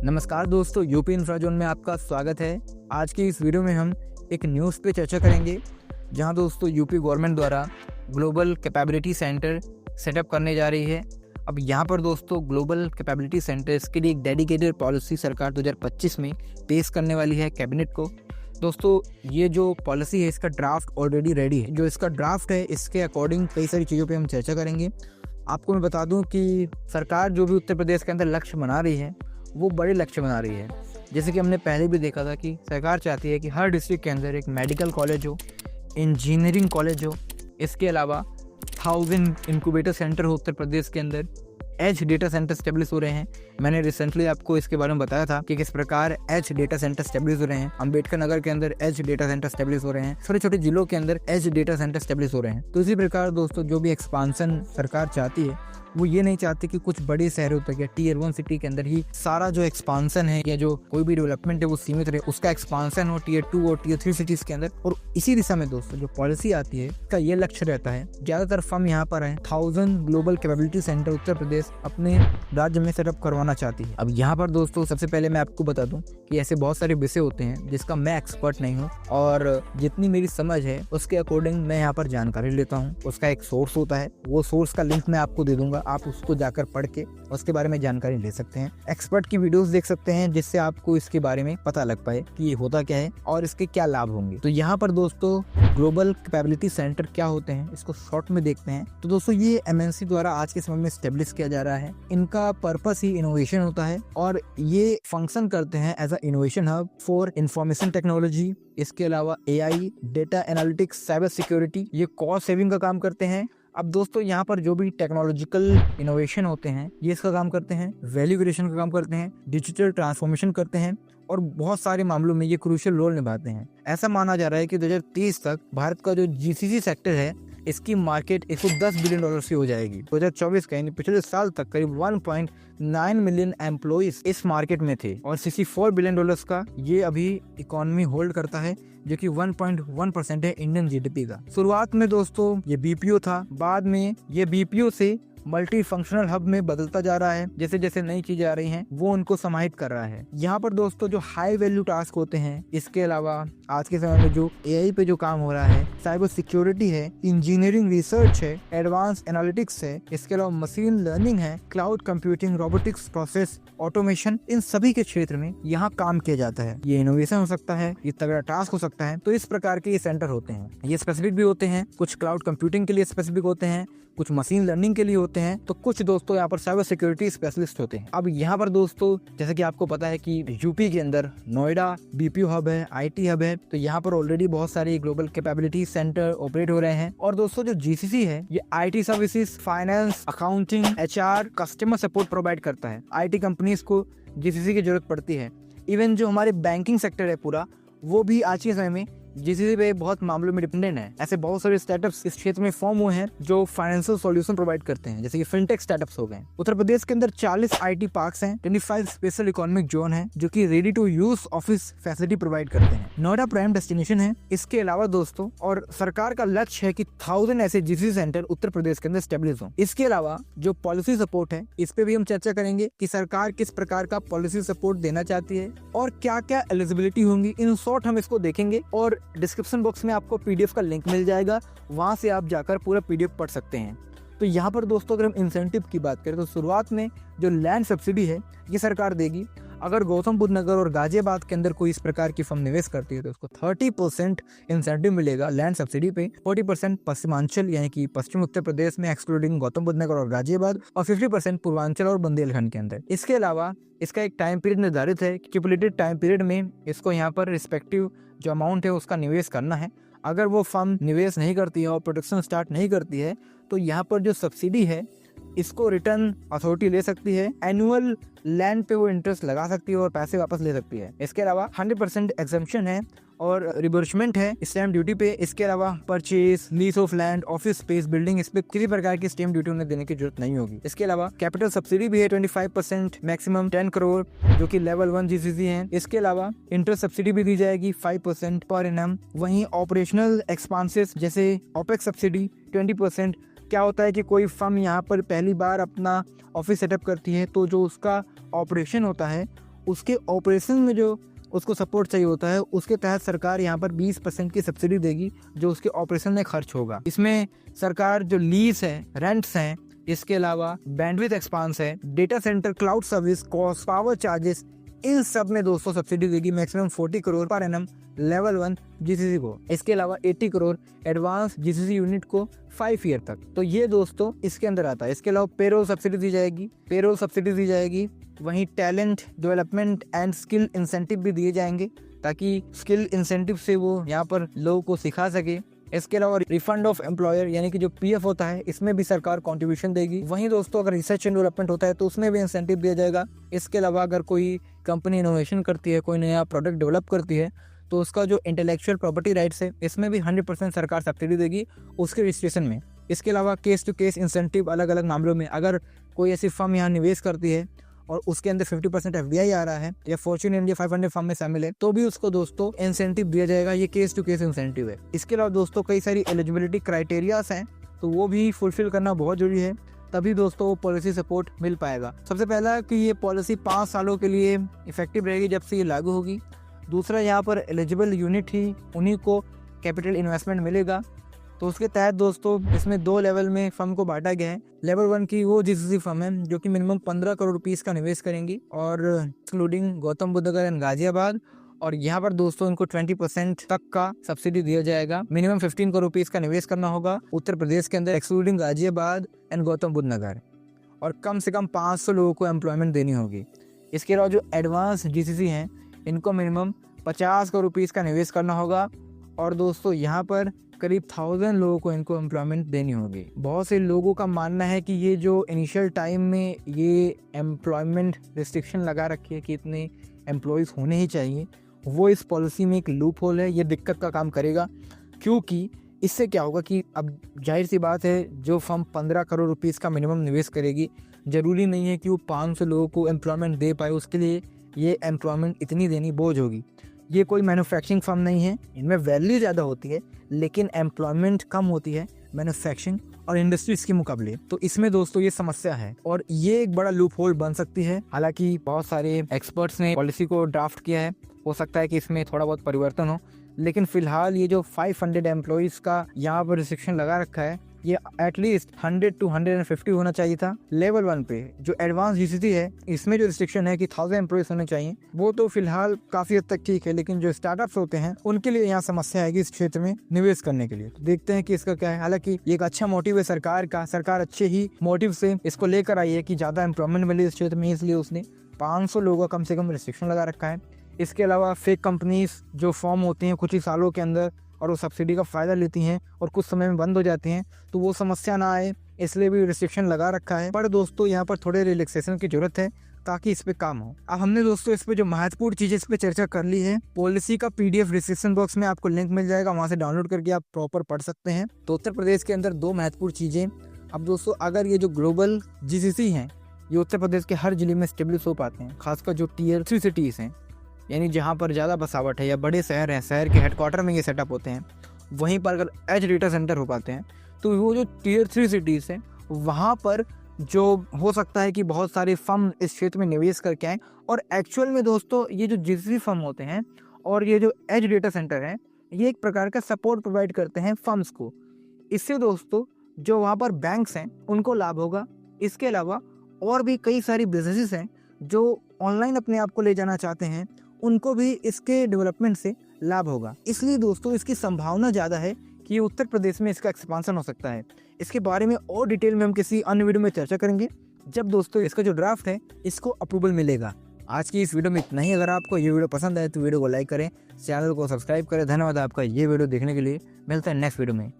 नमस्कार दोस्तों, यूपी इंफ्राजोन में आपका स्वागत है। आज की इस वीडियो में हम एक न्यूज़ पे चर्चा करेंगे, जहां दोस्तों यूपी गवर्नमेंट द्वारा ग्लोबल कैपेबिलिटी सेंटर सेटअप करने जा रही है। अब यहां पर दोस्तों ग्लोबल कैपेबिलिटी सेंटर, इसके लिए एक डेडिकेटेड पॉलिसी सरकार 2025 में पेश करने वाली है कैबिनेट को। दोस्तों ये जो पॉलिसी है इसका ड्राफ्ट ऑलरेडी रेडी है। जो इसका ड्राफ्ट है इसके अकॉर्डिंग कई सारी चीज़ों पे हम चर्चा करेंगे। आपको मैं बता दूं कि सरकार जो भी उत्तर प्रदेश के अंदर लक्ष्य बना रही है वो बड़े लक्ष्य बना रही है। जैसे कि हमने पहले भी देखा था कि सरकार चाहती है कि हर डिस्ट्रिक्ट के अंदर एक मेडिकल कॉलेज हो, इंजीनियरिंग कॉलेज हो, इसके अलावा 1000 इंक्यूबेटर सेंटर हो उत्तर प्रदेश के अंदर। एज डेटा सेंटर स्टेब्लिश हो रहे हैं। मैंने रिसेंटली आपको इसके बारे में बताया था कि किस प्रकार एज डेटा सेंटर स्टेब्लिश हो रहे हैं। अम्बेडकर नगर के अंदर एज डेटा सेंटर स्टेब्लिश हो रहे हैं। छोटे छोटे जिलों के अंदर एज डेटा सेंटर स्टेब्लिश हो रहे हैं। तो इसी प्रकार दोस्तों जो भी एक्सपांसन सरकार चाहती है वो ये नहीं चाहती कि कुछ बड़े शहरों तक या टियर 1 सिटी के अंदर ही सारा जो एक्सपांसन है या जो कोई भी डेवलपमेंट है वो सीमित रहे, उसका एक्सपांसन हो टियर 2 और टियर 3 सिटीज के अंदर। और इसी दिशा में दोस्तों जो पॉलिसी आती है इसका ये लक्ष्य रहता है, ज्यादातर फर्म यहाँ पर है 1000 global capability centre Uttar Pradesh अपने राज्य में सेटअप करवाना चाहती है। अब यहाँ पर दोस्तों सबसे पहले मैं आपको बता दूं कि ऐसे बहुत सारे विषय होते हैं जिसका मैं एक्सपर्ट नहीं हूँ, और जितनी मेरी समझ है उसके अकॉर्डिंग मैं यहाँ पर जानकारी लेता हूँ। उसका एक सोर्स होता है, वो सोर्स का लिंक मैं आपको दे दूंगा, आप उसको जाकर पढ़ के उसके बारे में जानकारी ले सकते हैं। एक्सपर्ट की वीडियोस देख सकते हैं जिससे आपको इसके बारे में पता लग पाए कि ये होता क्या है और इसके क्या लाभ होंगे। तो यहाँ पर दोस्तों ग्लोबल कैपेबिलिटी सेंटर क्या होते हैं इसको शॉर्ट में देखते हैं। तो दोस्तों ये एमएनसी द्वारा आज के समय में स्टेब्लिश किया जा रहा है। इनका पर्पस ही इनोवेशन होता है और ये फंक्शन करते हैं as a innovation hub for information technology. इसके अलावा AI, data analytics, cyber security, ये कॉस्ट सेविंग का काम करते हैं। अब दोस्तों यहाँ पर जो भी टेक्नोलॉजिकल इनोवेशन होते हैं ये इसका काम करते हैं, वैल्यू क्रिएशन का काम करते हैं, डिजिटल ट्रांसफॉर्मेशन करते हैं और बहुत सारे मामलों में ये क्रूशियल रोल निभाते हैं। ऐसा माना जा रहा है कि 2030 तक भारत का जो जीसीसी सेक्टर है इसकी मार्केट 110 बिलियन डॉलर की हो जाएगी। 2024 का यानी पिछले साल तक करीब 1.9 मिलियन एम्प्लॉइज इस मार्केट में थे और 64 बिलियन डॉलर्स का ये अभी इकोनॉमी होल्ड करता है, जो कि 1.1% है इंडियन जीडीपी का। शुरुआत में दोस्तों ये बीपीओ था, बाद में ये बीपीओ से मल्टी फंक्शनल हब में बदलता जा रहा है। जैसे जैसे नई चीजें आ रही हैं वो उनको समाहित कर रहा है। यहाँ पर दोस्तों जो हाई वैल्यू टास्क होते हैं, इसके अलावा आज के समय में जो एआई पे जो काम हो रहा है, साइबर सिक्योरिटी है, इंजीनियरिंग रिसर्च है, एडवांस एनालिटिक्स है, इसके अलावा मशीन लर्निंग है, cloud computing, robotics, process automation, इन सभी के क्षेत्र में यहाँ काम किया जाता है। ये इनोवेशन हो सकता है, ये तगड़ा टास्क हो सकता है। तो इस प्रकार के ये सेंटर होते हैं। ये स्पेसिफिक भी होते हैं, कुछ क्लाउड कंप्यूटिंग के लिए स्पेसिफिक होते हैं, कुछ मशीन लर्निंग के लिए होते हैं, तो कुछ दोस्तों यहाँ पर साइबर सिक्योरिटी स्पेशलिस्ट होते हैं। अब यहाँ पर दोस्तों जैसे कि आपको पता है कि यूपी के अंदर नोएडा बीपीओ हब है, आईटी हब है, तो यहाँ पर ऑलरेडी बहुत सारे ग्लोबल कैपेबिलिटी सेंटर ऑपरेट हो रहे हैं। और दोस्तों जो जीसीसी है ये IT services, finance, accounting, HR, customer support provide करता है। आईटी कंपनीज को जीसीसी की जरूरत पड़ती है। इवन जो हमारे बैंकिंग सेक्टर है पूरा, वो भी आज के समय में जीसीसी पे बहुत मामलों में डिपेंडेंट है। ऐसे बहुत सारे स्टार्टअप्स इस क्षेत्र में फॉर्म हुए हैं जो फाइनेंशियल सॉल्यूशन प्रोवाइड करते हैं, जैसे कि फिनटेक स्टार्टअप्स हो गए। उत्तर प्रदेश के अंदर 40 आईटी पार्क्स हैं, 25 स्पेशल इकोनॉमिक जोन है जो कि ready to use office facility provide करते हैं। नोएडा प्राइम डेस्टिनेशन है। इसके अलावा दोस्तों और सरकार का लक्ष्य है कि 1000 ऐसे जीसीसी सेंटर उत्तर प्रदेश के अंदर स्टेब्लिश हो। इसके अलावा जो पॉलिसी सपोर्ट है इस पे भी हम चर्चा करेंगे कि सरकार किस प्रकार का पॉलिसी सपोर्ट देना चाहती है और क्या क्या एलिजिबिलिटी होंगी। इन शॉर्ट हम इसको देखेंगे और डिस्क्रिप्शन बॉक्स में आपको पीडीएफ का लिंक मिल जाएगा, वहां से आप जाकर पूरा पीडीएफ पढ़ सकते हैं। तो यहाँ पर दोस्तों अगर हम इंसेंटिव की बात करें तो शुरुआत में जो लैंड सब्सिडी है ये सरकार देगी। अगर गौतम बुद्ध नगर और गाजियाबाद के अंदर कोई इस प्रकार की फर्म निवेश करती है तो उसको 30% इंसेंटिव मिलेगा लैंड सब्सिडी पे। 40% पश्चिमांचल यानी कि पश्चिम उत्तर प्रदेश में एक्सक्लूडिंग गौतम बुद्ध नगर और गाजियाबाद, और 50% पूर्वांचल और बुंदेलखंड के अंदर। इसके अलावा इसका एक टाइम पीरियड निर्धारित है, कैलकुलेटेड टाइम पीरियड में इसको यहाँ पर रिस्पेक्टिव जो अमाउंट है उसका निवेश करना है। अगर वो फर्म निवेश नहीं करती है और प्रोडक्शन स्टार्ट नहीं करती है तो यहाँ पर जो सब्सिडी है इसको रिटर्न अथॉरिटी ले सकती है। एनुअल लैंड पे वो इंटरेस्ट लगा सकती है और पैसे वापस ले सकती है। इसके अलावा 100% एग्जम्पशन है और रिबर्समेंट है स्टैम्प ड्यूटी पे। इसके अलावा purchase, lease of land, office space, building, इस पे किसी प्रकार की स्टैम्प ड्यूटी उन्हें देने की जरूरत नहीं होगी। इसके अलावा कैपिटल सब्सिडी भी है 25%, मैक्सिमम 10 करोड़ जो कि लेवल 1 जीसीसी है। इसके अलावा इंटरेस्ट सब्सिडी भी दी जाएगी 5% पर एनम। वहीं ऑपरेशनल एक्सपेंसेस जैसे ओपेक्स सब्सिडी 20%। क्या होता है कि कोई फर्म यहाँ पर पहली बार अपना ऑफिस सेटअप करती है तो जो उसका ऑपरेशन होता है उसके ऑपरेशन में जो उसको सपोर्ट चाहिए होता है, उसके तहत सरकार यहाँ पर 20% की सब्सिडी देगी जो उसके ऑपरेशन में खर्च होगा। इसमें सरकार जो लीज है, रेंट्स हैं, इसके अलावा बैंडविड्थ एक्सपांस है, data center, cloud service cost, power charges, इन सब में दोस्तों सब्सिडी देगी maximum 40 crore per annum level 1 GCC को। इसके अलावा 80 करोड़ एडवांस जीसीसी यूनिट को 5 ईयर तक। तो ये दोस्तों इसके अंदर आता है। इसके अलावा पेरोल सब्सिडी दी जाएगी, वहीं talent development and skill incentive भी दिए जाएंगे ताकि स्किल इंसेंटिव से वो यहाँ पर लोगों को सिखा सके। इसके अलावा रिफंड ऑफ एम्प्लॉयर यानी कि जो पीएफ होता है, इसमें भी सरकार कंट्रीब्यूशन देगी। वहीं दोस्तों अगर रिसर्च एंड डेवलपमेंट होता है तो उसमें भी इंसेंटिव दिया जाएगा। इसके अलावा अगर कोई कंपनी इनोवेशन करती है, कोई नया प्रोडक्ट डेवलप करती है, तो उसका जो इंटेलेक्चुअल प्रॉपर्टी राइट्स है, इसमें भी 100% सरकार सब्सिडी देगी उसके रजिस्ट्रेशन में। इसके अलावा केस टू केस इंसेंटिव अलग अलग मामलों में, अगर कोई ऐसी फर्म यहाँ निवेश करती है और उसके अंदर 50% एफडीआई आ रहा है या फॉर्च्यून इंडिया 500 फर्म में शामिल है, तो भी उसको दोस्तों इंसेंटिव दिया जाएगा। ये केस टू केस इंसेंटिव है। इसके अलावा दोस्तों कई सारी एलिजिबिलिटी क्राइटेरियाज हैं, तो वो भी फुलफिल करना बहुत जरूरी है, तभी दोस्तों वो पॉलिसी सपोर्ट मिल पाएगा। सबसे पहला कि ये पॉलिसी 5 सालों के लिए इफेक्टिव रहेगी जब से ये लागू होगी। दूसरा, यहाँ पर एलिजिबल यूनिट ही उन्हीं को कैपिटल इन्वेस्टमेंट मिलेगा। तो उसके तहत दोस्तों इसमें 2 लेवल में फर्म को बांटा गया है। लेवल 1 की वो जीसीसी फर्म है जो कि मिनिमम 15 करोड़ रुपीस का निवेश करेंगी और including Gautam Buddha Nagar and Ghaziabad. और यहाँ पर दोस्तों इनको 20% तक का सब्सिडी दिया जाएगा। मिनिमम 15 करोड़ रुपीस का निवेश करना होगा उत्तर प्रदेश के अंदर एक्सक्लूडिंग गाजियाबाद एंड गौतम बुद्ध नगर, और कम से कम 500 लोगों को एम्प्लॉयमेंट देनी होगी। इसके अलावा जो एडवांस जीसीसी हैं, इनको मिनिमम 50 करोड़ रुपीस का निवेश करना होगा और दोस्तों यहाँ पर करीब 1000 लोगों को इनको एम्प्लॉयमेंट देनी होगी। बहुत से लोगों का मानना है कि ये जो इनिशियल टाइम में ये एम्प्लॉयमेंट रिस्ट्रिक्शन लगा रखी है कि इतने एम्प्लॉयज़ होने ही चाहिए, वो इस पॉलिसी में एक लूप होल है। ये दिक्कत का काम करेगा, क्योंकि इससे क्या होगा कि अब जाहिर सी बात है, जो फर्म 15 करोड़ रुपीस का मिनिमम निवेश करेगी, ज़रूरी नहीं है कि वो 500 लोगों को एम्प्लॉयमेंट दे पाए। उसके लिए ये एम्प्लॉयमेंट इतनी देनी बोझ होगी। ये कोई मैन्युफैक्चरिंग फर्म नहीं है, इनमें वैल्यू ज़्यादा होती है लेकिन एम्प्लॉयमेंट कम होती है मैन्युफैक्चरिंग और इंडस्ट्रीज के मुकाबले। तो इसमें दोस्तों ये समस्या है और ये एक बड़ा लूप होल बन सकती है। हालांकि बहुत सारे एक्सपर्ट्स ने पॉलिसी को ड्राफ्ट किया है, हो सकता है कि इसमें थोड़ा बहुत परिवर्तन हो, लेकिन फिलहाल ये जो 500 एम्प्लॉयज़ का यहाँ पर रिस्ट्रिक्शन लगा रखा है, ये एटलीस्ट 100 to 150 होना चाहिए था। लेवल 1 पे जो एडवांस जीसीसी है, इसमें जो रिस्ट्रिक्शन है कि 1000 एम्प्लॉयज होने चाहिए, वो तो फिलहाल काफी हद तक ठीक है, लेकिन जो स्टार्टअप्स होते हैं उनके लिए यहाँ समस्या आएगी इस क्षेत्र में निवेश करने के लिए। तो देखते हैं कि इसका क्या है। हालांकि ये एक अच्छा मोटिव है सरकार का, सरकार अच्छे ही मोटिव से इसको लेकर आई है कि ज्यादा एम्प्लॉयमेंट मिले इस क्षेत्र में, इसलिए उसने 500 लोगों का कम से कम रिस्ट्रिक्शन लगा रखा है। इसके अलावा फेक कंपनीज जो फॉर्म होती हैं कुछ ही सालों के अंदर और वो सब्सिडी का फ़ायदा लेती हैं और कुछ समय में बंद हो जाती हैं, तो वो समस्या ना आए इसलिए भी रिस्ट्रिक्शन लगा रखा है। पर दोस्तों यहाँ पर थोड़े रिलैक्सेशन की जरूरत है ताकि इस पे काम हो। अब हमने दोस्तों इस पे जो महत्वपूर्ण चीज़ें इस पे चर्चा कर ली है। पॉलिसी का PDF डिस्क्रिप्शन बॉक्स में आपको लिंक मिल जाएगा, वहाँ से डाउनलोड करके आप प्रॉपर पढ़ सकते हैं। तो उत्तर प्रदेश के अंदर 2 महत्वपूर्ण चीज़ें। अब दोस्तों अगर ये जो ग्लोबल GCC हैं, ये उत्तर प्रदेश के हर जिले में स्टेब्लिश हो पाते हैं, खासकर जो Tier 3 सिटीज़ हैं, यानी जहाँ पर ज़्यादा बसावट है या बड़े शहर हैं, शहर के हेडक्वार्टर में ये सेटअप होते हैं, वहीं पर अगर एज डेटा सेंटर हो पाते हैं, तो वो जो Tier 3 सिटीज़ हैं, वहाँ पर जो हो सकता है कि बहुत सारे फर्म इस क्षेत्र में निवेश करके आएँ। और एक्चुअल में दोस्तों ये जो GCC फर्म होते हैं और ये जो एज डेटा सेंटर हैं, ये एक प्रकार का सपोर्ट प्रोवाइड करते हैं फर्म्स को। इससे दोस्तों जो वहाँ पर बैंक्स हैं उनको लाभ होगा। इसके अलावा और भी कई सारी बिजनेसेस हैं जो ऑनलाइन अपने आप को ले जाना चाहते हैं, उनको भी इसके डेवलपमेंट से लाभ होगा। इसलिए दोस्तों इसकी संभावना ज़्यादा है कि उत्तर प्रदेश में इसका एक्सपांसन हो सकता है। इसके बारे में और डिटेल में हम किसी अन्य वीडियो में चर्चा करेंगे, जब दोस्तों इसका जो ड्राफ्ट है इसको अप्रूवल मिलेगा। आज की इस वीडियो में इतना ही। अगर आपको ये वीडियो पसंद आए तो वीडियो को लाइक करें, चैनल को सब्सक्राइब करें। धन्यवाद आपका ये वीडियो देखने के लिए। मिलता है नेक्स्ट वीडियो में।